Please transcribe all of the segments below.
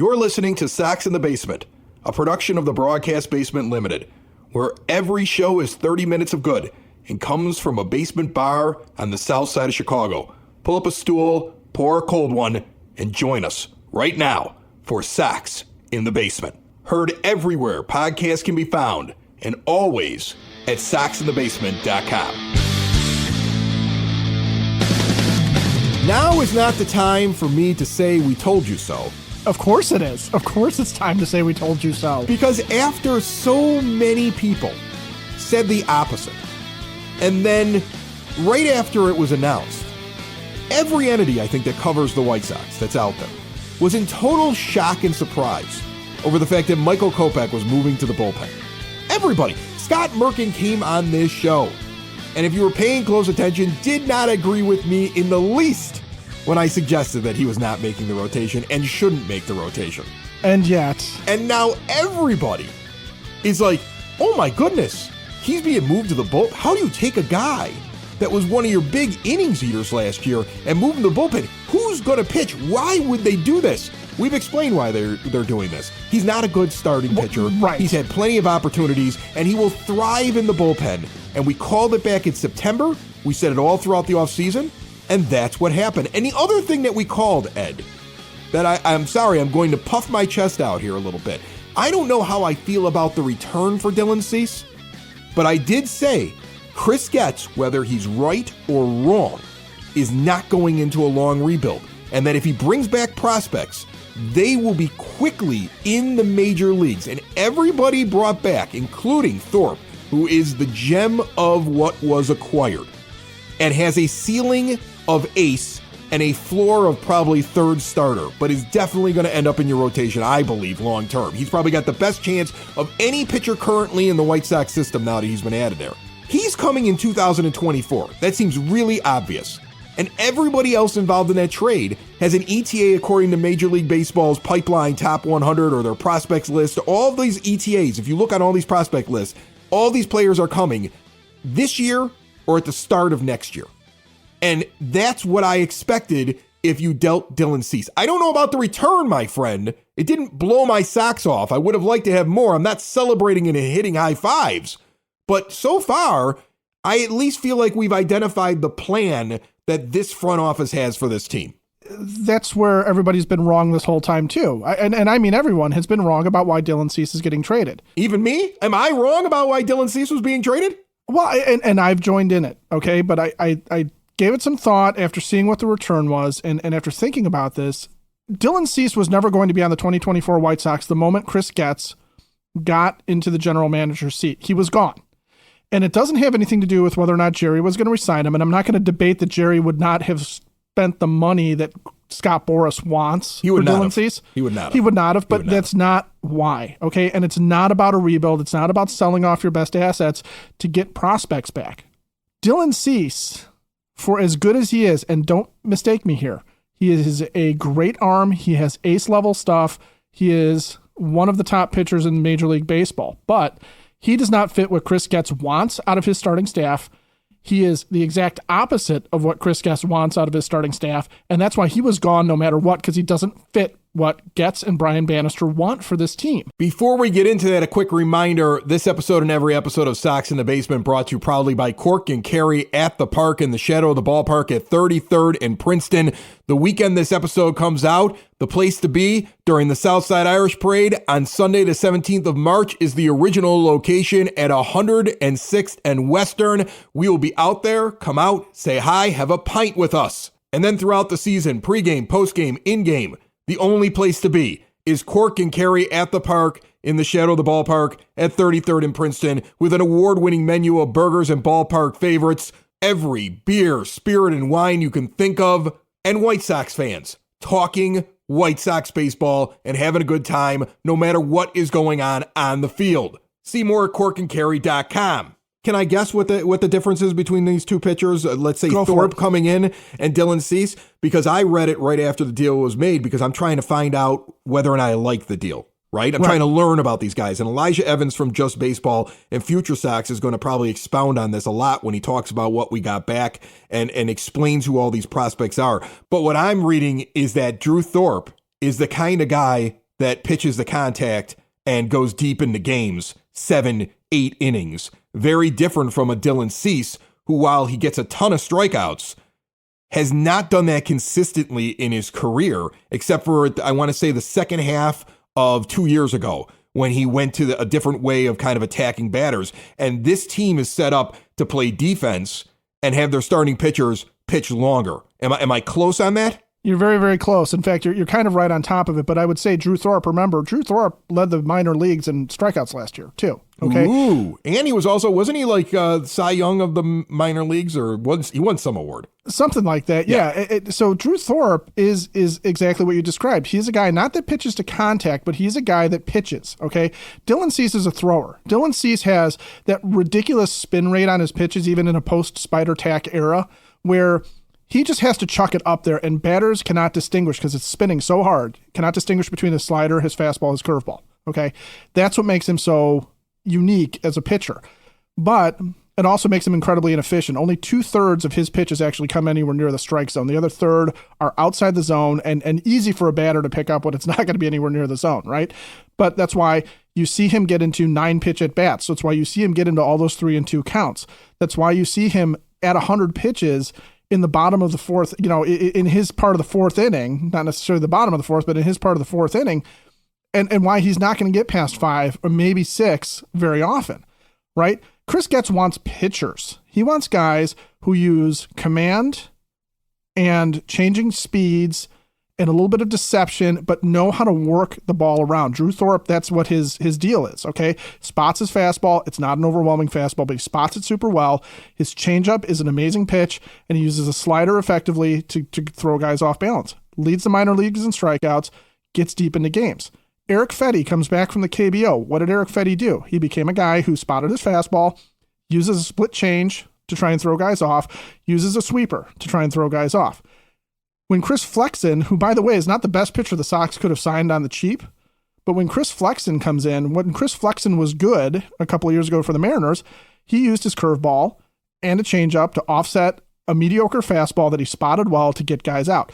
You're listening to Sox in the Basement, a production of the Broadcast Basement Limited, where every show is 30 minutes of good and comes from a basement bar on the south side of Chicago. Pull up a stool, pour a cold one, and join us right now for Sox in the Basement. Heard everywhere podcasts can be found, and always at soxinthebasement.com. Now is not the time for me to say we told you so. Of course it is. Of course it's time to say we told you so. Because after so many people said the opposite, and then right after it was announced, every entity I think that covers the White Sox that's out there was in total shock and surprise over the fact that Michael Kopech was moving to the bullpen. Everybody. Scott Merkin came on this show, and if you were paying close attention, did not agree with me in the least when I suggested that he was not making the rotation and shouldn't make the rotation. And yet. And now everybody is like, oh my goodness, he's being moved to the bullpen. How do you take a guy that was one of your big innings eaters last year and move him to the bullpen? Who's going to pitch? Why would they do this? We've explained why they're doing this. He's not a good starting pitcher. Right. He's had plenty of opportunities, and he will thrive in the bullpen. And we called it back in September. We said it all throughout the offseason. And that's what happened. And the other thing that we called, Ed, that I'm sorry, I'm going to puff my chest out here a little bit. I don't know how I feel about the return for Dylan Cease, but I did say Chris Getz, whether he's right or wrong, is not going into a long rebuild. And that if he brings back prospects, they will be quickly in the major leagues. And everybody brought back, including Thorpe, who is the gem of what was acquired, and has a ceiling of ace and a floor of probably third starter, but is definitely going to end up in your rotation, I believe, long term. He's probably got the best chance of any pitcher currently in the White Sox system now that he's been added there. He's coming in 2024. That seems really obvious. And everybody else involved in that trade has an ETA according to Major League Baseball's pipeline top 100 or their prospects list. All of these ETAs, if you look on all these prospect lists, all these players are coming this year or at the start of next year. And that's what I expected if you dealt Dylan Cease. I don't know about the return, my friend. It didn't blow my socks off. I would have liked to have more. I'm not celebrating and hitting high fives. But so far, I at least feel like we've identified the plan that this front office has for this team. That's where everybody's been wrong this whole time, too. And I mean, everyone has been wrong about why Dylan Cease is getting traded. Even me? Am I wrong about why Dylan Cease was being traded? Well, and I've joined in it, okay? But I gave it some thought after seeing what the return was, and after thinking about this, Dylan Cease was never going to be on the 2024 White Sox the moment Chris Getz got into the general manager's seat. He was gone. And it doesn't have anything to do with whether or not Jerry was going to resign him, and I'm not going to debate that Jerry would not have spent the money that Scott Boras wants for Dylan Cease. He would not have, but that's not why, okay? And it's not about a rebuild. It's not about selling off your best assets to get prospects back. Dylan Cease, for as good as he is, and don't mistake me here, he is a great arm. He has ace-level stuff. He is one of the top pitchers in Major League Baseball, but he does not fit what Chris Getz wants out of his starting staff. He is the exact opposite of what Chris Getz wants out of his starting staff, and that's why he was gone no matter what, because he doesn't fit what Getz and Brian Bannister want for this team. Before we get into that, a quick reminder, this episode and every episode of Sox in the Basement brought to you proudly by Cork and Kerry at the park in the shadow of the ballpark at 33rd and Princeton. The weekend this episode comes out, the place to be during the Southside Irish Parade on Sunday the 17th of March is the original location at 106th and Western. We will be out there. Come out, say hi, have a pint with us. And then throughout the season, pregame, postgame, in-game, the only place to be is Cork and Kerry at the park in the shadow of the ballpark at 33rd and Princeton with an award-winning menu of burgers and ballpark favorites, every beer, spirit, and wine you can think of, and White Sox fans talking White Sox baseball and having a good time no matter what is going on the field. See more at corkandkerry.com. Can I guess what the difference is between these two pitchers? Let's say Thorpe coming in and Dylan Cease, because I read it right after the deal was made because I'm trying to find out whether or not I like the deal, right? I'm trying to learn about these guys. And Elijah Evans from Just Baseball and FutureSox is going to probably expound on this a lot when he talks about what we got back and explains who all these prospects are. But what I'm reading is that Drew Thorpe is the kind of guy that pitches the contact and goes deep into games, 7, 8 innings. Very different from a Dylan Cease, who, while he gets a ton of strikeouts, has not done that consistently in his career, except for, I want to say, the second half of 2 years ago, when he went to a different way of kind of attacking batters. And this team is set up to play defense and have their starting pitchers pitch longer. Am I close on that? You're very, very close. In fact, you're kind of right on top of it. But I would say Drew Thorpe, remember, Drew Thorpe led the minor leagues in strikeouts last year, too. Okay. Ooh. And he was also, wasn't he like Cy Young of the minor leagues, or he won some award? Something like that. Yeah. So Drew Thorpe is exactly what you described. He's a guy not that pitches to contact, but he's a guy that pitches. Okay. Dylan Cease is a thrower. Dylan Cease has that ridiculous spin rate on his pitches, even in a post-Spider Tack era, where he just has to chuck it up there, and batters cannot distinguish because it's spinning so hard, cannot distinguish between his slider, his fastball, his curveball. Okay. That's what makes him so unique as a pitcher. But it also makes him incredibly inefficient. Only 2/3 of his pitches actually come anywhere near the strike zone. The other third are outside the zone and easy for a batter to pick up when it's not going to be anywhere near the zone, right? But that's why you see him get into 9-pitch at bats. So that's why you see him get into all those 3-2 counts. That's why you see him at 100 pitches in the bottom of the fourth, in his part of the fourth inning, not necessarily the bottom of the fourth, but in his part of the fourth inning, and why he's not going to get past 5 or maybe 6 very often, right? Chris Getz wants pitchers. He wants guys who use command and changing speeds and a little bit of deception, but know how to work the ball around. Drew Thorpe, that's what his deal is, okay? Spots his fastball. It's not an overwhelming fastball, but he spots it super well. His changeup is an amazing pitch, and he uses a slider effectively to throw guys off balance. Leads the minor leagues in strikeouts, gets deep into games. Eric Fetty comes back from the KBO. What did Eric Fetty do? He became a guy who spotted his fastball, uses a split change to try and throw guys off, uses a sweeper to try and throw guys off. When Chris Flexen, who, by the way, is not the best pitcher the Sox could have signed on the cheap, but when Chris Flexen comes in, when Chris Flexen was good a couple of years ago for the Mariners, he used his curveball and a changeup to offset a mediocre fastball that he spotted well to get guys out.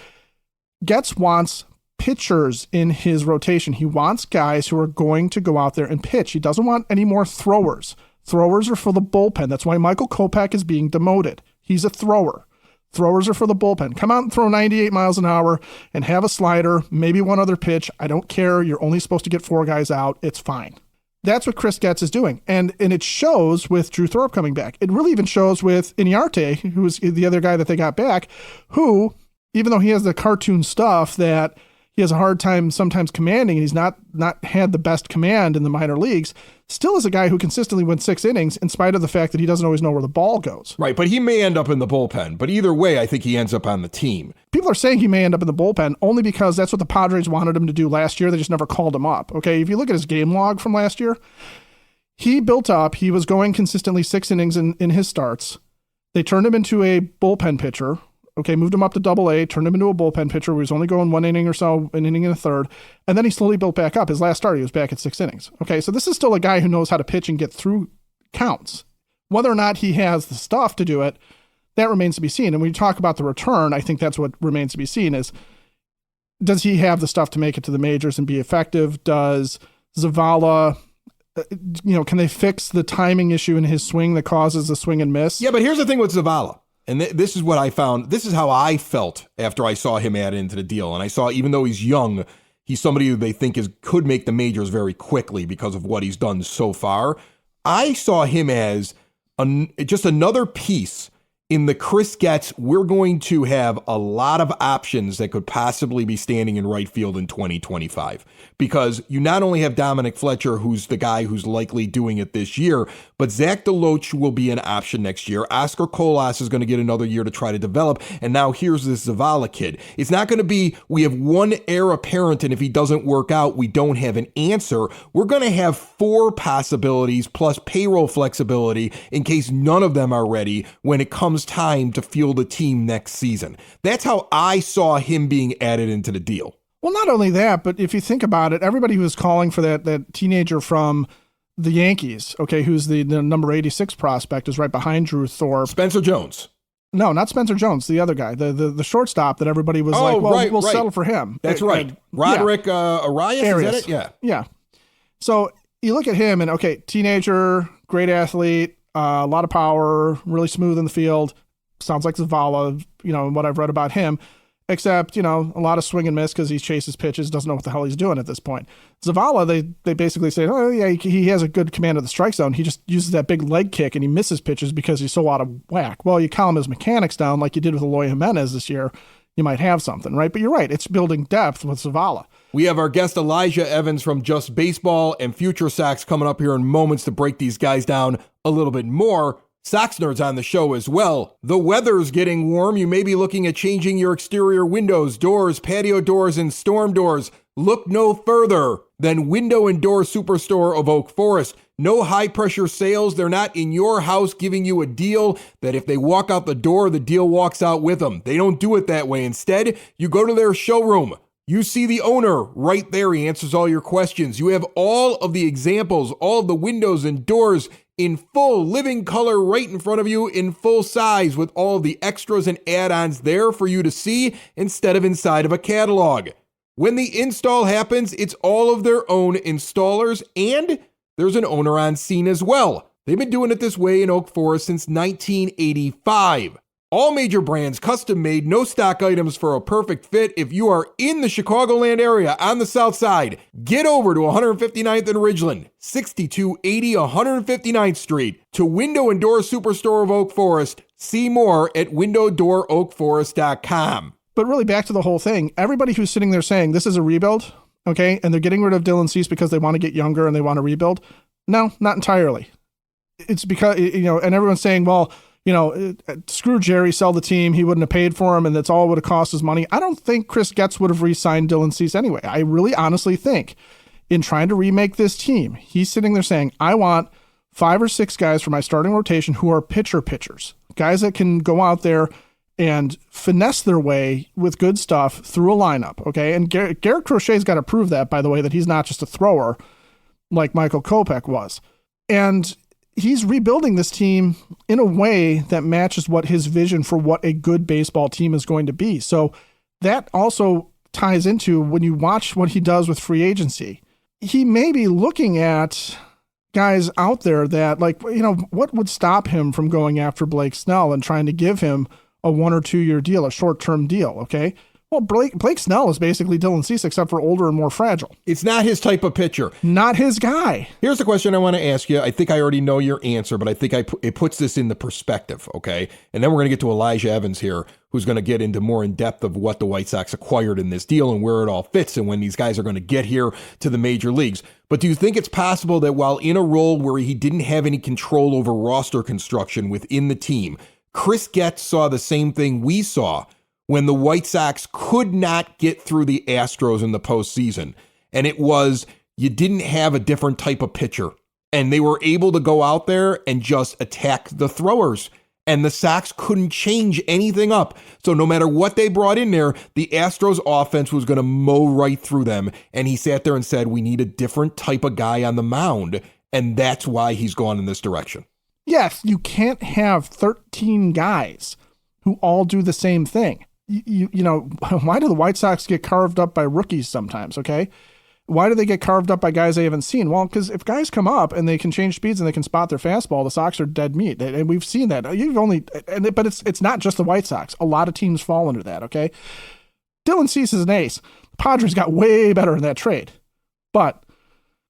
Getz wants pitchers in his rotation. He wants guys who are going to go out there and pitch. He doesn't want any more throwers. Throwers are for the bullpen. That's why Michael Kopech is being demoted. He's a thrower. Throwers are for the bullpen. Come out and throw 98 miles an hour and have a slider, maybe one other pitch. I don't care. You're only supposed to get 4 guys out. It's fine. That's what Chris Getz is doing. And it shows with Drew Thorpe coming back. It really even shows with Iñarte, who was the other guy that they got back, who, even though he has the cartoon stuff that he has a hard time sometimes commanding, and he's not had the best command in the minor leagues, still is a guy who consistently wins 6 innings in spite of the fact that he doesn't always know where the ball goes. Right, but he may end up in the bullpen. But either way, I think he ends up on the team. People are saying he may end up in the bullpen only because that's what the Padres wanted him to do last year. They just never called him up. Okay, if you look at his game log from last year, he built up. He was going consistently 6 innings in his starts. They turned him into a bullpen pitcher. Okay, moved him up to AA, turned him into a bullpen pitcher where he was only going 1 inning or so, an inning and a third, and then he slowly built back up. His last start, he was back at 6 innings. Okay, so this is still a guy who knows how to pitch and get through counts. Whether or not he has the stuff to do it, that remains to be seen. And when you talk about the return, I think that's what remains to be seen is, does he have the stuff to make it to the majors and be effective? Does Zavala, can they fix the timing issue in his swing that causes the swing and miss? Yeah, but here's the thing with Zavala. And this is what I found. This is how I felt after I saw him added into the deal. And I saw, even though he's young, he's somebody who they think could make the majors very quickly because of what he's done so far. I saw him as just another piece in the Chris Getz, we're going to have a lot of options that could possibly be standing in right field in 2025. Because you not only have Dominic Fletcher, who's the guy who's likely doing it this year, but Zach DeLoach will be an option next year. Oscar Colas is going to get another year to try to develop. And now here's this Zavala kid. It's not going to be, we have one heir apparent, and if he doesn't work out, we don't have an answer. We're going to have 4 possibilities plus payroll flexibility in case none of them are ready when it comes time to field a team next season. That's how I saw him being added into the deal. Well, not only that, but if you think about it, everybody who was calling for that teenager from the Yankees, okay, who's the number 86 prospect, is right behind Drew Thorpe. Spencer Jones. No, not Spencer Jones, the other guy, the shortstop that everybody was we'll settle for him. That's right. Roderick Arias, is that it? Yeah. Yeah. So you look at him and, okay, teenager, great athlete, a lot of power, really smooth in the field. Sounds like Zavala, what I've read about him. Except, a lot of swing and miss because he chases pitches, doesn't know what the hell he's doing at this point. Zavala, they basically say, oh, yeah, he has a good command of the strike zone. He just uses that big leg kick and he misses pitches because he's so out of whack. Well, you calm his mechanics down like you did with Eloy Jimenez this year, you might have something, right? But you're right. It's building depth with Zavala. We have our guest Elijah Evans from Just Baseball and FutureSox coming up here in moments to break these guys down a little bit more. Sox Nerds on the show as well. The weather's getting warm. You may be looking at changing your exterior windows, doors, patio doors, and storm doors. Look no further than Window and Door Superstore of Oak Forest. No high-pressure sales. They're not in your house giving you a deal that if they walk out the door, the deal walks out with them. They don't do it that way. Instead, you go to their showroom. You see the owner right there. He answers all your questions. You have all of the examples, all of the windows and doors in full living color right in front of you in full size with all of the extras and add-ons there for you to see instead of inside of a catalog. When the install happens, it's all of their own installers and there's an owner on scene as well. They've been doing it this way in Oak Forest since 1985. All major brands, custom made, no stock items for a perfect fit. If you are in the Chicagoland area on the south side, get over to 159th and Ridgeland, 6280 159th Street, to Window and Door Superstore of Oak Forest. See more at windowdooroakforest.com. But really back to the whole thing, everybody who's sitting there saying this is a rebuild, okay, and they're getting rid of Dylan Cease because they want to get younger and they want to rebuild. No, not entirely. It's because, and everyone's saying, well, screw Jerry, sell the team. He wouldn't have paid for him, and that's all it would have cost his money. I don't think Chris Getz would have re-signed Dylan Cease anyway. I really honestly think in trying to remake this team, he's sitting there saying, I want 5 or 6 guys for my starting rotation who are pitchers, guys that can go out there and finesse their way with good stuff through a lineup, okay? And Garrett Crochet's got to prove that, by the way, that he's not just a thrower like Michael Kopech was. And he's rebuilding this team in a way that matches what his vision for what a good baseball team is going to be. So that also ties into when you watch what he does with free agency. He may be looking at guys out there that, what would stop him from going after Blake Snell and trying to give him a 1 or 2 year deal, a short-term deal, okay? Well, Blake Snell is basically Dylan Cease, except for older and more fragile. It's not his type of pitcher. Not his guy. Here's the question I want to ask you. I think I already know your answer, but I think it puts this in the perspective, okay? And then we're going to get to Elijah Evans here, who's going to get into more in depth of what the White Sox acquired in this deal and where it all fits and when these guys are going to get here to the major leagues. But do you think it's possible that while in a role where he didn't have any control over roster construction within the team, Chris Getz saw the same thing we saw when the White Sox could not get through the Astros in the postseason? And it was, you didn't have a different type of pitcher. And they were able to go out there and just attack the throwers. And the Sox couldn't change anything up. So no matter what they brought in there, the Astros offense was going to mow right through them. And he sat there and said, we need a different type of guy on the mound. And that's why he's gone in this direction. Yes, you can't have 13 guys who all do the same thing. Why do the White Sox get carved up by rookies sometimes, okay? Why do they get carved up by guys they haven't seen? Well, because if guys come up and they can change speeds and they can spot their fastball, the Sox are dead meat. And we've seen that. But it's not just the White Sox. A lot of teams fall under that, okay? Dylan Cease is an ace. The Padres got way better in that trade. But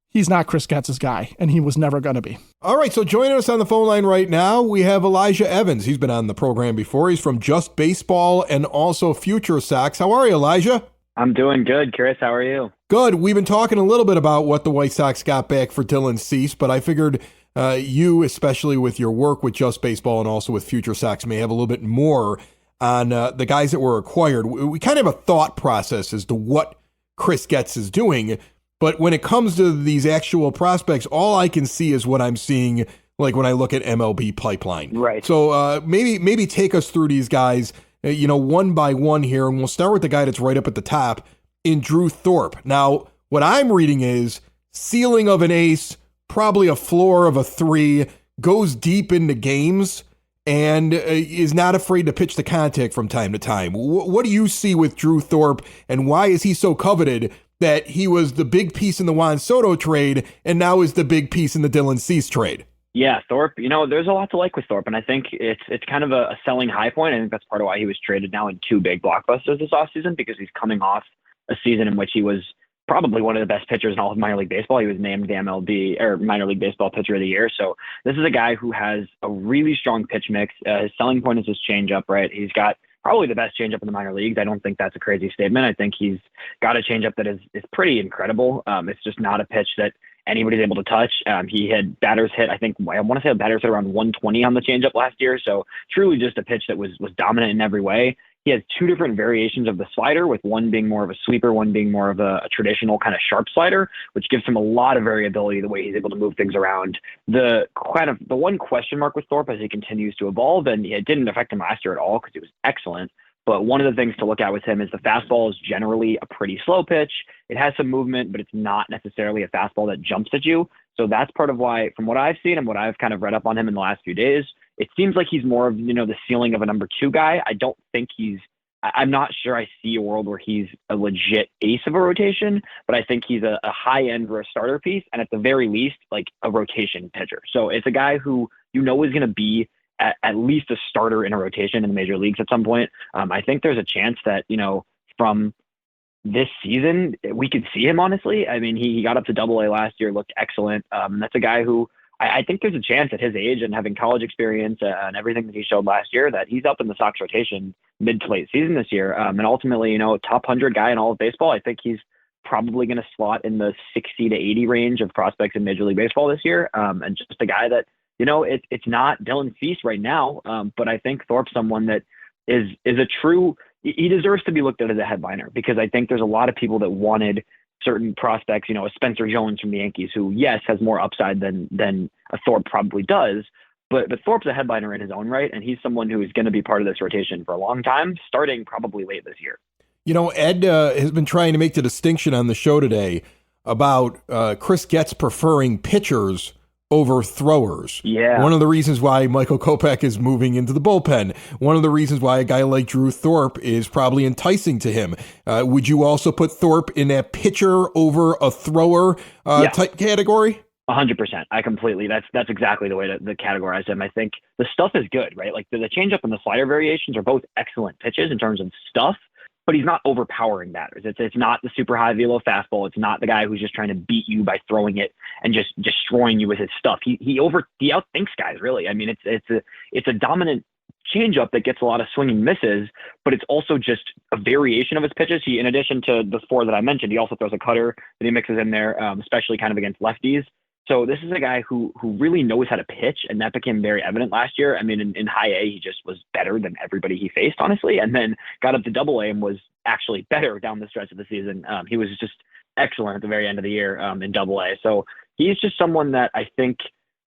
he's not Chris Getz's guy, and he was never going to be. All right, so joining us on the phone line right now, we have Elijah Evans. He's been on the program before. He's from Just Baseball and also FutureSox. How are you, Elijah? I'm doing good, Chris. How are you? Good. We've been talking a little bit about what the White Sox got back for Dylan Cease, but I figured you, especially with your work with Just Baseball and also with FutureSox, may have a little bit more on the guys that were acquired. We kind of have a thought process as to what Chris Getz is doing. But when it comes to these actual prospects, all I can see is what I'm seeing, like when I look at MLB Pipeline. Right. So maybe take us through these guys, one by one here, and we'll start with the guy that's right up at the top in Drew Thorpe. Now, what I'm reading is ceiling of an ace, probably a floor of a 3, goes deep into games, and is not afraid to pitch the contact from time to time. What do you see with Drew Thorpe, and why is he so coveted that he was the big piece in the Juan Soto trade and now is the big piece in the Dylan Cease trade? Yeah, Thorpe, there's a lot to like with Thorpe, and I think it's kind of a selling high point. I think that's part of why he was traded now in two big blockbusters this offseason, because he's coming off a season in which he was probably one of the best pitchers in all of minor league baseball. He was named the MLB or minor league baseball pitcher of the year. So this is a guy who has a really strong pitch mix. His selling point is his changeup, right? He's got probably the best changeup in the minor leagues. I don't think that's a crazy statement. I think he's got a changeup that is pretty incredible. It's just not a pitch that anybody's able to touch. He had batters hit, I want to say batters hit around 120 on the changeup last year. So truly just a pitch that was dominant in every way. He has two different variations of the slider, with one being more of a sweeper, one being more of a traditional kind of sharp slider, which gives him a lot of variability the way he's able to move things around. The one question mark with Thorpe as he continues to evolve, and it didn't affect him last year at all because he was excellent. But one of the things to look at with him is the fastball is generally a pretty slow pitch. It has some movement, but it's not necessarily a fastball that jumps at you. So that's part of why, from what I've seen and what I've kind of read up on him in the last few days, it seems like he's more of, the ceiling of a number two guy. I don't think I'm not sure I see a world where he's a legit ace of a rotation, but I think he's a high end or a starter piece, and at the very least, like a rotation pitcher. So it's a guy who is going to be at least a starter in a rotation in the major leagues at some point. I think there's a chance that, from this season, we could see him, honestly. I mean, he got up to AA last year, looked excellent. That's a guy who I think there's a chance at his age and having college experience and everything that he showed last year that he's up in the Sox rotation mid to late season this year. And ultimately, top 100 guy in all of baseball. I think he's probably going to slot in the 60 to 80 range of prospects in Major League Baseball this year. And just a guy that, it's not Dylan Cease right now, but I think Thorpe's someone that is a true, he deserves to be looked at as a headliner, because I think there's a lot of people that wanted certain prospects, a Spencer Jones from the Yankees, who, yes, has more upside than a Thorpe probably does, but Thorpe's a headliner in his own right, and he's someone who is going to be part of this rotation for a long time, starting probably late this year. Ed has been trying to make the distinction on the show today about Chris Getz preferring pitchers over throwers. Yeah. One of the reasons why Michael Kopech is moving into the bullpen. One of the reasons why a guy like Drew Thorpe is probably enticing to him. Would you also put Thorpe in that pitcher over a thrower type category? 100%. I completely. That's exactly the way to categorize him. I think the stuff is good, right? Like the changeup and the slider variations are both excellent pitches in terms of stuff, but he's not overpowering batters. It's not the super high velo fastball. It's not the guy who's just trying to beat you by throwing it and just destroying you with his stuff. He outthinks guys, really. I mean, it's a dominant changeup that gets a lot of swinging misses, but it's also just a variation of his pitches. He, in addition to the four that I mentioned, he also throws a cutter that he mixes in there, especially kind of against lefties. So this is a guy who really knows how to pitch, and that became very evident last year. I mean, in high A, he just was better than everybody he faced, honestly, and then got up to AA and was actually better down the stretch of the season. He was just excellent at the very end of the year in AA. So he's just someone that I think,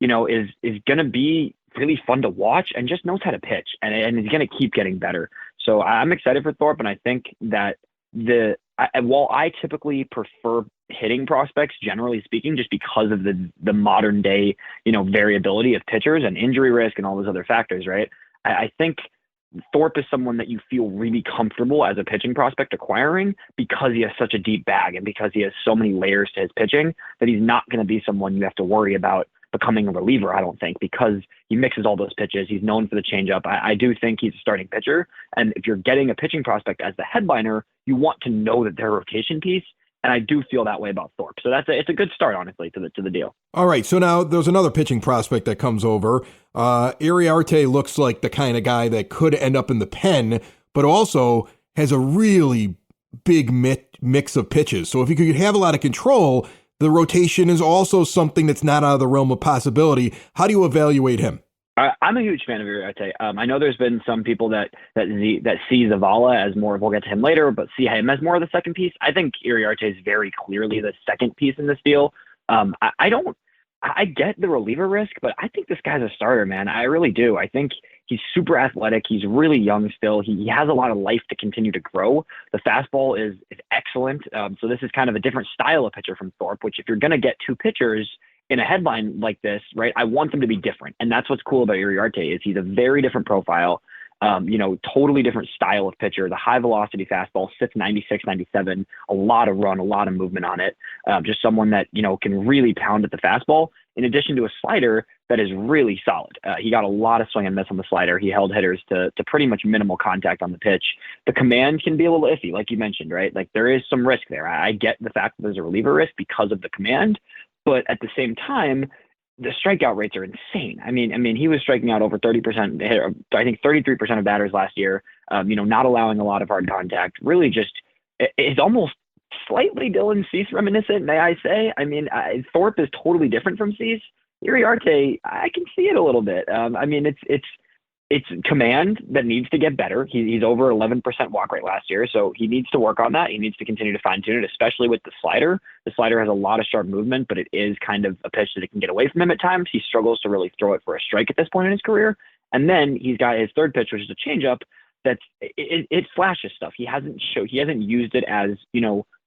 is going to be really fun to watch and just knows how to pitch, and he's going to keep getting better. So I'm excited for Thorpe, and I think that while I typically prefer hitting prospects, generally speaking, just because of the modern day, variability of pitchers and injury risk and all those other factors, right? I think Thorpe is someone that you feel really comfortable as a pitching prospect acquiring, because he has such a deep bag and because he has so many layers to his pitching, that he's not going to be someone you have to worry about becoming a reliever, I don't think, because he mixes all those pitches. He's known for the changeup. I do think he's a starting pitcher. And if you're getting a pitching prospect as the headliner, you want to know that they're a rotation piece. And I do feel that way about Thorpe. So it's a good start, honestly, to the deal. All right. So now there's another pitching prospect that comes over. Iriarte looks like the kind of guy that could end up in the pen, but also has a really big mix of pitches. So if you could have a lot of control, the rotation is also something that's not out of the realm of possibility. How do you evaluate him? I'm a huge fan of Iriarte. I know there's been some people that see Zavala as more of, we'll get to him later, but see him as more of the second piece. I think Iriarte is very clearly the second piece in this deal. I get the reliever risk, but I think this guy's a starter, man. I really do. I think he's super athletic. He's really young still. He has a lot of life to continue to grow. The fastball is excellent. So this is kind of a different style of pitcher from Thorpe, which if you're going to get two pitchers, in a headline like this, right, I want them to be different. And that's what's cool about Uriarte is he's a very different profile, totally different style of pitcher. The high velocity fastball sits 96, 97, a lot of run, a lot of movement on it. Just someone that, can really pound at the fastball in addition to a slider that is really solid. He got a lot of swing and miss on the slider. He held hitters to pretty much minimal contact on the pitch. The command can be a little iffy, like you mentioned, right? Like there is some risk there. I get the fact that there's a reliever risk because of the command, but at the same time, the strikeout rates are insane. I mean, he was striking out over 30%, I think 33% of batters last year, not allowing a lot of hard contact. Really just, it's almost slightly Dylan Cease reminiscent, may I say. I mean, Thorpe is totally different from Cease. Uriarte, I can see it a little bit. It's command that needs to get better. He's over 11% walk rate last year, so he needs to work on that. He needs to continue to fine tune it, especially with the slider. The slider has a lot of sharp movement, but it is kind of a pitch that it can get away from him at times. He struggles to really throw it for a strike at this point in his career. And then he's got his third pitch, which is a changeup. It flashes stuff. He hasn't used it as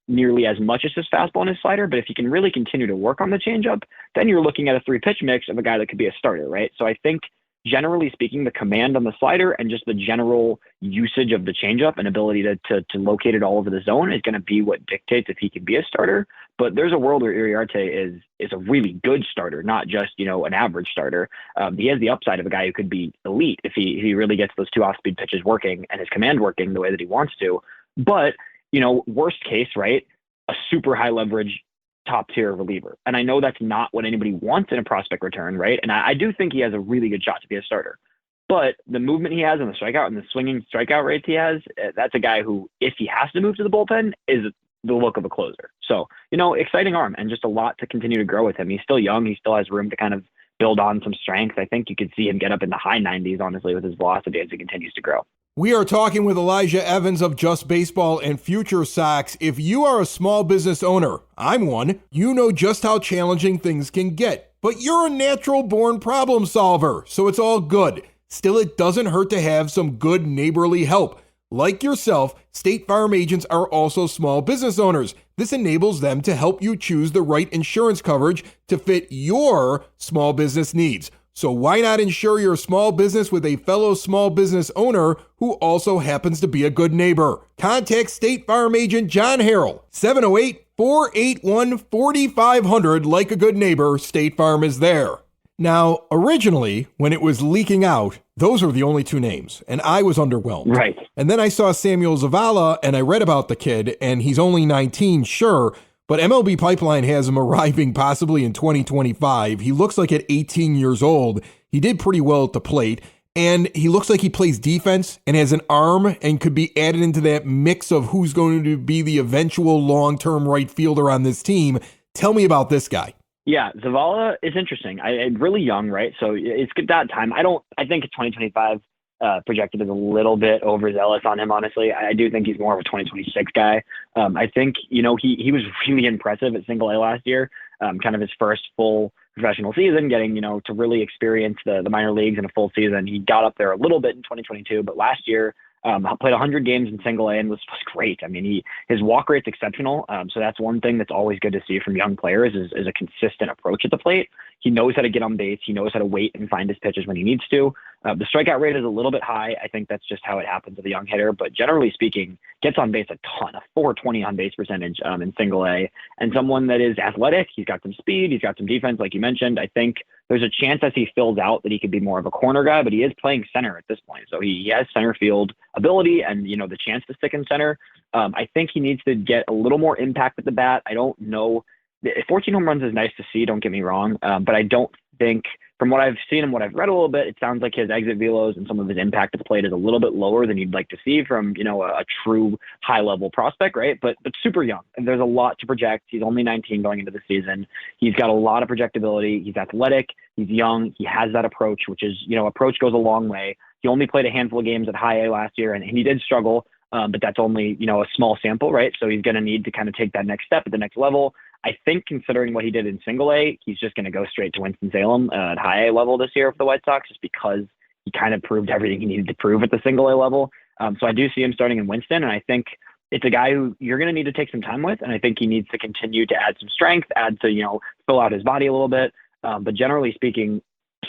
nearly as much as his fastball and his slider. But if he can really continue to work on the changeup, then you're looking at a 3-pitch mix of a guy that could be a starter, right? So I think, generally speaking, the command on the slider and just the general usage of the changeup and ability to locate it all over the zone is going to be what dictates if he can be a starter. But there's a world where Uriarte is a really good starter, not just, an average starter. He has the upside of a guy who could be elite if he really gets those 2 off-speed pitches working and his command working the way that he wants to. But, worst case, right, a super high leverage top tier reliever. And I know that's not what anybody wants in a prospect return, right? And I do think he has a really good shot to be a starter. But the movement he has and the strikeout and the swinging strikeout rates he has, that's a guy who, if he has to move to the bullpen, is the look of a closer. So, exciting arm and just a lot to continue to grow with him. He's still young. He still has room to kind of build on some strength. I think you could see him get up in the high 90s, honestly, with his velocity as he continues to grow. We are talking with Elijah Evans of Just Baseball and FutureSox. If you are a small business owner, I'm one, you know just how challenging things can get. But you're a natural-born problem solver, so it's all good. Still, it doesn't hurt to have some good neighborly help. Like yourself, State Farm agents are also small business owners. This enables them to help you choose the right insurance coverage to fit your small business needs. So why not insure your small business with a fellow small business owner who also happens to be a good neighbor? Contact State Farm agent John Harrell, 708-481-4500. Like a good neighbor, State Farm is there. Now, originally, when it was leaking out, those were the only 2 names, and I was underwhelmed. Right. And then I saw Samuel Zavala, and I read about the kid, and he's only 19, sure, but MLB Pipeline has him arriving possibly in 2025. He looks like at 18 years old, he did pretty well at the plate, and he looks like he plays defense and has an arm and could be added into that mix of who's going to be the eventual long-term right fielder on this team. Tell me about this guy. Yeah, Zavala is interesting. I'm really young, right? So it's good that time. I think 2025 projected is a little bit overzealous on him, honestly. I do think he's more of a 2026 guy. I think, he was really impressive at Single A last year, kind of his first full professional season, getting, to really experience the minor leagues in a full season. He got up there a little bit in 2022, but last year, played 100 games in Single A and was great. I mean, his walk rate's exceptional. So that's one thing that's always good to see from young players is a consistent approach at the plate. He knows how to get on base. He knows how to wait and find his pitches when he needs to. The strikeout rate is a little bit high. I think that's just how it happens with a young hitter. But generally speaking, gets on base a ton, a 420 on base percentage in Single A, and someone that is athletic. He's got some speed. He's got some defense, like you mentioned. I think there's a chance as he fills out that he could be more of a corner guy, but he is playing center at this point. So he has center field ability and, the chance to stick in center. I think he needs to get a little more impact at the bat. I don't know. 14 home runs is nice to see, don't get me wrong. But I don't think, from what I've seen and what I've read a little bit, it sounds like his exit velos and some of his impact at the plate is a little bit lower than you'd like to see from, a true high level prospect, right? But super young. And there's a lot to project. He's only 19 going into the season. He's got a lot of projectability. He's athletic. He's young. He has that approach, which is, approach goes a long way. He only played a handful of games at high A last year, and he did struggle. But that's only, a small sample, right? So he's going to need to kind of take that next step at the next level. I think considering what he did in Single A, he's just going to go straight to Winston-Salem at high A level this year for the White Sox, just because he kind of proved everything he needed to prove at the Single A level. So I do see him starting in Winston, and I think it's a guy who you're going to need to take some time with. And I think he needs to continue to add some strength, add to, fill out his body a little bit. But generally speaking,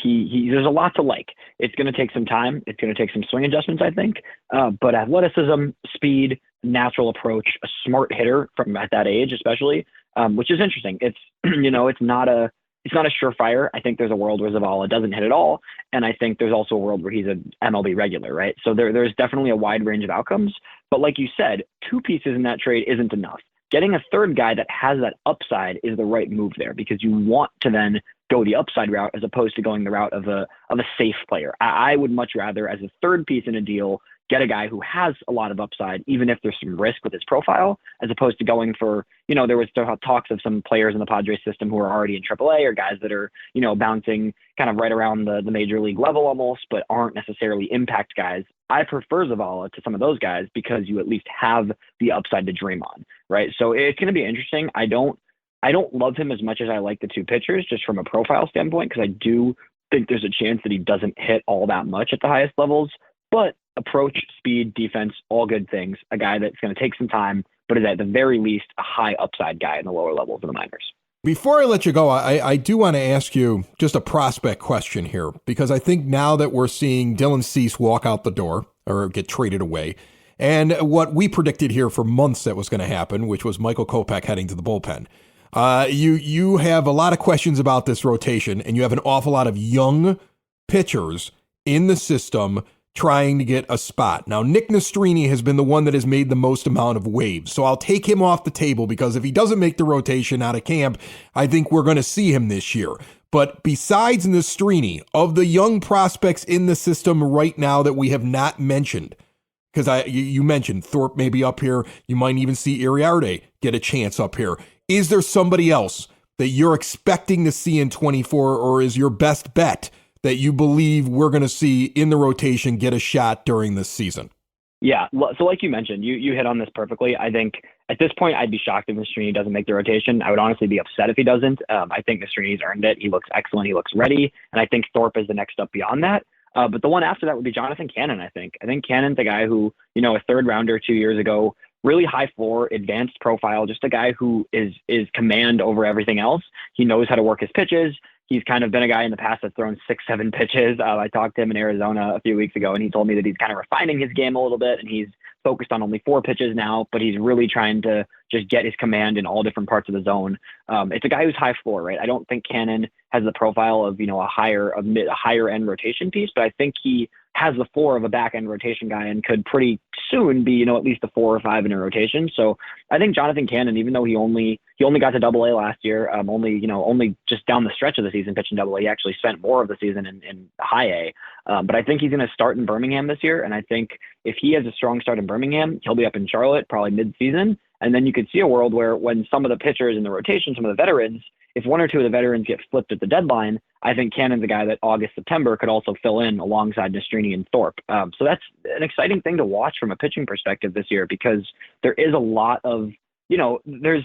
there's a lot to like. It's going to take some time. It's going to take some swing adjustments, I think. But athleticism, speed, natural approach, a smart hitter from at that age, especially, which is interesting. It's, it's not a surefire. I think there's a world where Zavala doesn't hit at all. And I think there's also a world where he's an MLB regular, right? So there's definitely a wide range of outcomes. But like you said, two pieces in that trade isn't enough. Getting a third guy that has that upside is the right move there, because you want to then go the upside route as opposed to going the route of a safe player. I would much rather, as a third piece in a deal, get a guy who has a lot of upside, even if there's some risk with his profile, as opposed to going for, there was talks of some players in the Padres system who are already in AAA, or guys that are, bouncing kind of right around the major league level almost, but aren't necessarily impact guys. I prefer Zavala to some of those guys because you at least have the upside to dream on, right? So it's going to be interesting. I don't love him as much as I like the two pitchers, just from a profile standpoint, because I do think there's a chance that he doesn't hit all that much at the highest levels. But approach, speed, defense, all good things. A guy that's going to take some time, but is at the very least a high upside guy in the lower levels of the minors. Before I let you go, I do want to ask you just a prospect question here, because I think now that we're seeing Dylan Cease walk out the door or get traded away, and what we predicted here for months that was going to happen, which was Michael Kopech heading to the bullpen. You have a lot of questions about this rotation, and you have an awful lot of young pitchers in the system trying to get a spot. Now, Nick Nastrini has been the one that has made the most amount of waves, so I'll take him off the table, because if he doesn't make the rotation out of camp, I think we're going to see him this year. But besides Nastrini, of the young prospects in the system right now that we have not mentioned, because you mentioned Thorpe may be up here, you might even see Iriarte get a chance up here. Is there somebody else that you're expecting to see in 24, or is your best bet that you believe we're going to see in the rotation get a shot during this season? Yeah, so like you mentioned, you hit on this perfectly. I think at this point, I'd be shocked if Nastrini doesn't make the rotation. I would honestly be upset if he doesn't. I think Nastrini's earned it. He looks excellent. He looks ready. And I think Thorpe is the next up beyond that. But the one after that would be Jonathan Cannon, I think. I think Cannon's a guy who, a third rounder 2 years ago, really high floor, advanced profile, just a guy who is command over everything else. He knows how to work his pitches. He's kind of been a guy in the past that's thrown 6-7 pitches. I talked to him in Arizona a few weeks ago, and he told me that he's kind of refining his game a little bit, and he's focused on only 4 pitches now, but he's really trying to just get his command in all different parts of the zone. It's a guy who's high floor, right? I don't think Cannon has the profile of, a higher end rotation piece, but I think he has the floor of a back end rotation guy and could pretty soon be, at least a 4 or 5 in a rotation. So I think Jonathan Cannon, even though he only got to Double A last year, only just down the stretch of the season pitching Double A, he actually spent more of the season in High A. But I think he's going to start in Birmingham this year. And I think if he has a strong start in Birmingham, he'll be up in Charlotte probably mid-season. And then you could see a world where when some of the pitchers in the rotation, some of the veterans, if 1 or 2 of the veterans get flipped at the deadline, I think Cannon's a guy that August, September could also fill in alongside Nastrini and Thorpe. So that's an exciting thing to watch from a pitching perspective this year, because there is a lot of, there's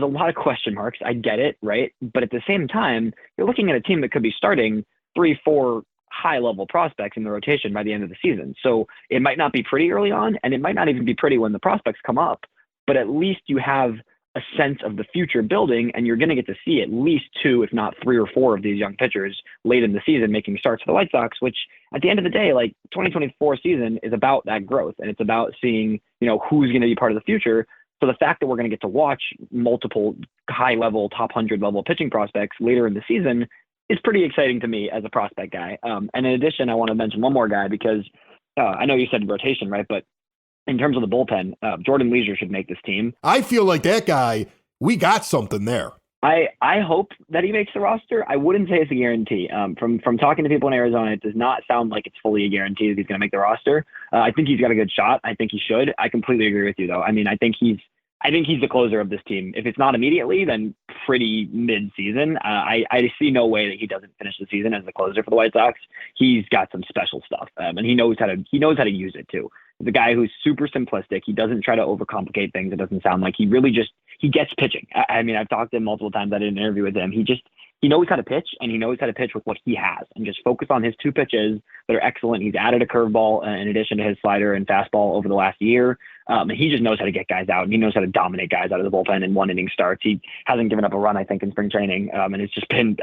a lot of question marks. I get it, right? But at the same time, you're looking at a team that could be starting 3-4 high-level prospects in the rotation by the end of the season. So it might not be pretty early on, and it might not even be pretty when the prospects come up, but at least you have a sense of the future building, and you're going to get to see at least 2, if not 3 or 4 of these young pitchers late in the season making starts for the White Sox, which at the end of the day, 2024 season is about that growth, and it's about seeing, who's going to be part of the future. So the fact that we're going to get to watch multiple high-level, top 100-level pitching prospects later in the season is pretty exciting to me as a prospect guy. And in addition, I want to mention one more guy, because I know you said rotation, right? But in terms of the bullpen, Jordan Leisure should make this team. I feel like that guy, we got something there. I hope that he makes the roster. I wouldn't say it's a guarantee. From talking to people in Arizona, it does not sound like it's fully a guarantee that he's going to make the roster. I think he's got a good shot. I think he should. I completely agree with you, though. I mean, I think he's the closer of this team. If it's not immediately, then pretty mid-season. I see no way that he doesn't finish the season as the closer for the White Sox. He's got some special stuff, and he knows how to use it too. He's a guy who's super simplistic. He doesn't try to overcomplicate things. It doesn't sound like he gets pitching. I mean, I've talked to him multiple times. I did an interview with him. He knows how to pitch, and he knows how to pitch with what he has, and just focus on his 2 pitches that are excellent. He's added a curveball in addition to his slider and fastball over the last year. He just knows how to get guys out, and he knows how to dominate guys out of the bullpen in 1 inning starts. He hasn't given up a run, I think, in spring training. And it's just been,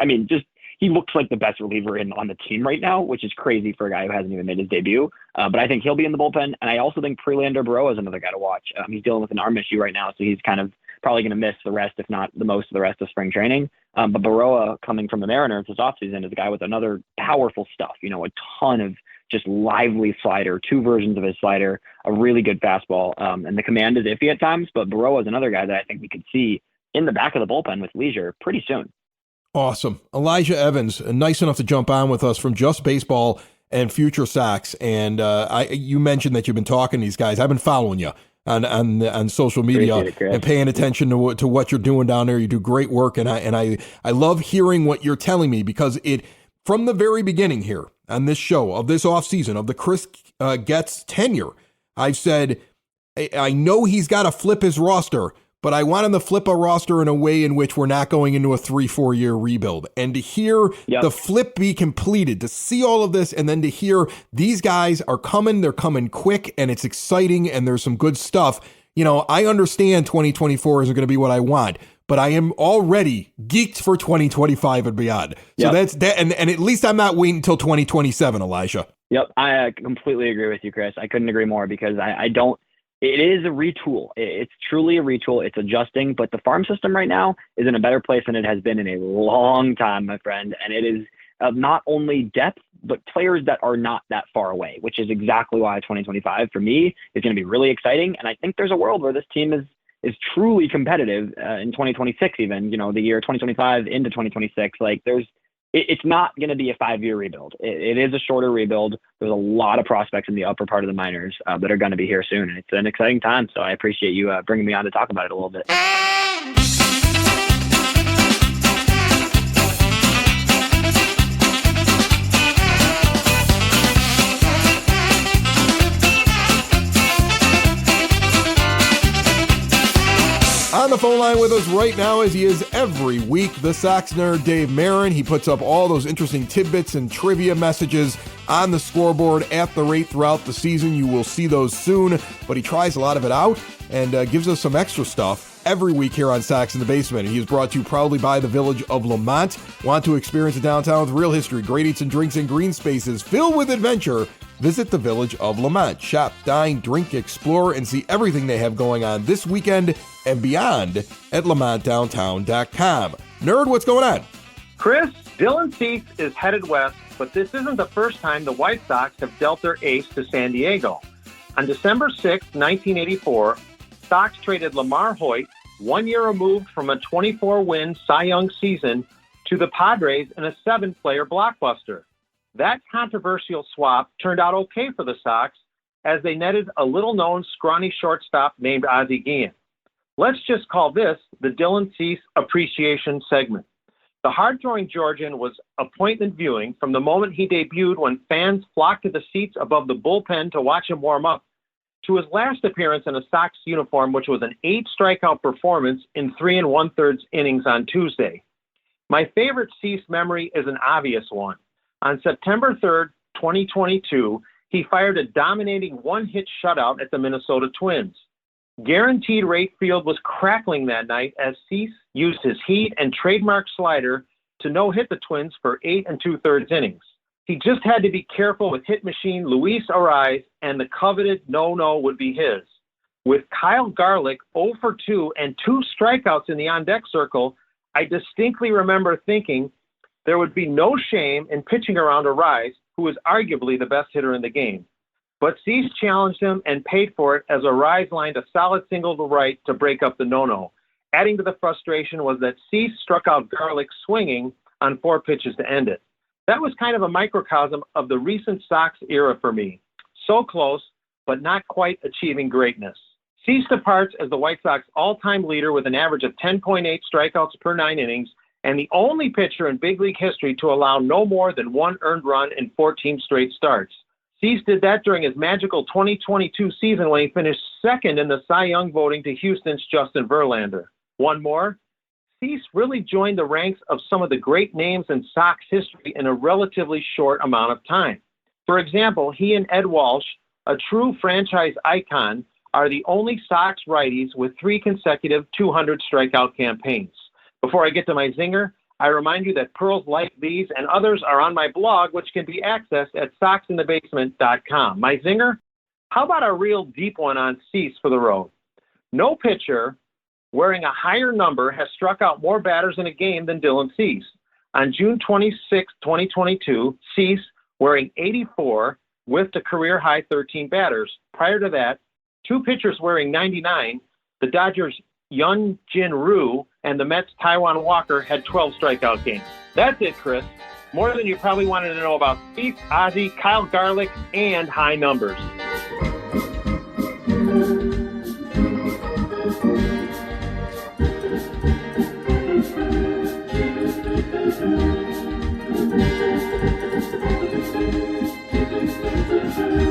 he looks like the best reliever on the team right now, which is crazy for a guy who hasn't even made his debut. But I think he'll be in the bullpen. And I also think Prelander Baroa is another guy to watch. He's dealing with an arm issue right now, so he's kind of probably going to miss the rest, if not the most of the rest of spring training. But Baroa, coming from the Mariners this offseason, is a guy with another powerful stuff, a ton of just lively slider, 2 versions of his slider, a really good fastball. And the command is iffy at times, but Baroa is another guy that I think we could see in the back of the bullpen with leisure pretty soon. Awesome. Elijah Evans, nice enough to jump on with us from Just Baseball and FutureSox. And you mentioned that you've been talking to these guys. I've been following you on social media and paying attention to what you're doing down there. You do great work, and I love hearing what you're telling me, because it, from the very beginning here on this show of this offseason of the Chris Getz tenure, I've said I know he's got to flip his roster, but I want him to flip a roster in a way in which we're not going into a 3-4 year rebuild. And to hear the flip be completed, to see all of this, and then to hear these guys are coming, they're coming quick, and it's exciting, and there's some good stuff. I understand 2024 isn't going to be what I want, but I am already geeked for 2025 and beyond. So that's that. And at least I'm not waiting until 2027, Elijah. Yep. I completely agree with you, Chris. I couldn't agree more, because it is a retool. It's truly a retool. It's adjusting, but the farm system right now is in a better place than it has been in a long time, my friend. And it is not only depth, but players that are not that far away, which is exactly why 2025 for me is going to be really exciting. And I think there's a world where this team is truly competitive in 2026, even, the year 2025 into 2026. It's not going to be a 5-year rebuild. It is a shorter rebuild. There's a lot of prospects in the upper part of the minors that are going to be here soon. And it's an exciting time. So I appreciate you bringing me on to talk about it a little bit. On the phone line with us right now, as he is every week, the Sox nerd Dave Marin. He puts up all those interesting tidbits and trivia messages on the scoreboard at the rate throughout the season. You will see those soon, but he tries a lot of it out and gives us some extra stuff every week here on Sox in the Basement. And he is brought to you proudly by the Village of Lamont. Want to experience a downtown with real history, great eats and drinks, and green spaces filled with adventure? Visit the Village of Lamont. Shop, dine, drink, explore, and see everything they have going on this weekend and beyond at lamontdowntown.com. Nerd, what's going on? Chris, Dylan Cease is headed west, but this isn't the first time the White Sox have dealt their ace to San Diego. On December 6, 1984, Sox traded Lamar Hoyt, 1 year removed from a 24-win Cy Young season, to the Padres in a 7-player blockbuster. That controversial swap turned out okay for the Sox, as they netted a little-known scrawny shortstop named Ozzie Guillen. Let's just call this the Dylan Cease appreciation segment. The hard-throwing Georgian was appointment viewing from the moment he debuted, when fans flocked to the seats above the bullpen to watch him warm up, to his last appearance in a Sox uniform, which was an 8-strikeout performance in 3 1/3 innings on Tuesday. My favorite Cease memory is an obvious one. On September 3rd, 2022, he fired a dominating 1-hit shutout at the Minnesota Twins. Guaranteed rate field was crackling that night, as Cease used his heat and trademark slider to no-hit the Twins for 8 2/3 innings. He just had to be careful with hit machine Luis Arraez, and the coveted no-no would be his. With Kyle Garlick 0 for 2 and 2 strikeouts in the on-deck circle, I distinctly remember thinking there would be no shame in pitching around Arraez, who is arguably the best hitter in the game. But Cease challenged him and paid for it, as Arraez lined a solid single to right to break up the no-no. Adding to the frustration was that Cease struck out Garlick swinging on 4 pitches to end it. That was kind of a microcosm of the recent Sox era for me. So close, but not quite achieving greatness. Cease departs as the White Sox all-time leader with an average of 10.8 strikeouts per 9 innings, and the only pitcher in big league history to allow no more than 1 earned run in 14 straight starts. Cease did that during his magical 2022 season, when he finished second in the Cy Young voting to Houston's Justin Verlander. One more, Cease really joined the ranks of some of the great names in Sox history in a relatively short amount of time. For example, he and Ed Walsh, a true franchise icon, are the only Sox righties with 3 consecutive 200 strikeout campaigns. Before I get to my zinger, I remind you that pearls like these and others are on my blog, which can be accessed at soxinthebasement.com. My zinger? How about a real deep one on Cease for the road? No pitcher wearing a higher number has struck out more batters in a game than Dylan Cease. On June 26, 2022, Cease, wearing 84, whiffed a career-high 13 batters. Prior to that, 2 pitchers wearing 99, the Dodgers' Yun Jin Ryu and the Mets' Taijuan Walker, had 12 strikeout games. That's it, Chris. More than you probably wanted to know about Cease, Ozzie, Kyle Garlick, and high numbers.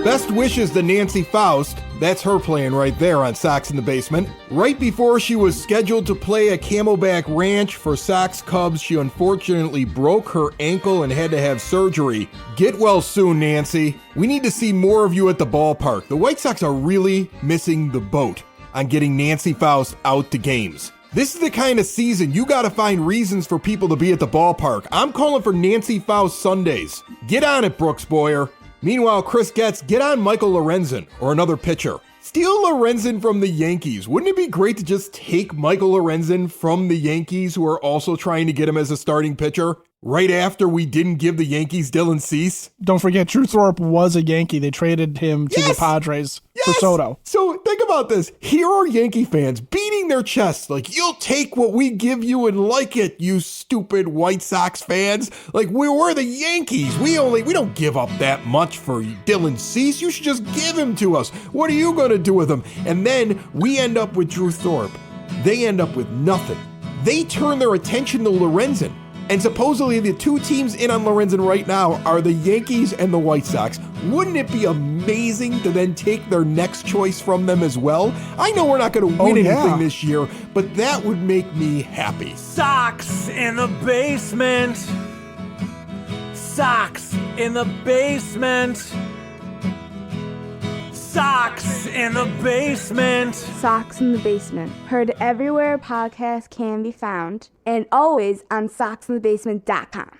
Best wishes to Nancy Faust. That's her playing right there on Sox in the Basement. Right before she was scheduled to play at Camelback Ranch for Sox Cubs, she unfortunately broke her ankle and had to have surgery. Get well soon, Nancy. We need to see more of you at the ballpark. The White Sox are really missing the boat on getting Nancy Faust out to games. This is the kind of season you got to find reasons for people to be at the ballpark. I'm calling for Nancy Faust Sundays. Get on it, Brooks Boyer. Meanwhile, Chris Getz, get on Michael Lorenzen or another pitcher. Steal Lorenzen from the Yankees. Wouldn't it be great to just take Michael Lorenzen from the Yankees, who are also trying to get him as a starting pitcher, right after we didn't give the Yankees Dylan Cease? Don't forget, Drew Thorpe was a Yankee. They traded him to the Padres for Soto. So think about this. Here are Yankee fans beating their chests like, you'll take what we give you and like it, you stupid White Sox fans. Like, we're the Yankees. We don't give up that much for Dylan Cease. You should just give him to us. What are you going to do with him? And then we end up with Drew Thorpe. They end up with nothing. They turn their attention to Lorenzen. And supposedly the 2 teams in on Lorenzen right now are the Yankees and the White Sox. Wouldn't it be amazing to then take their next choice from them as well? I know we're not going to win anything this year, but that would make me happy. Sox in the basement. Sox in the basement. Sox in the basement. Sox in the Basement. Heard everywhere podcasts can be found, and always on soxinthebasement.com.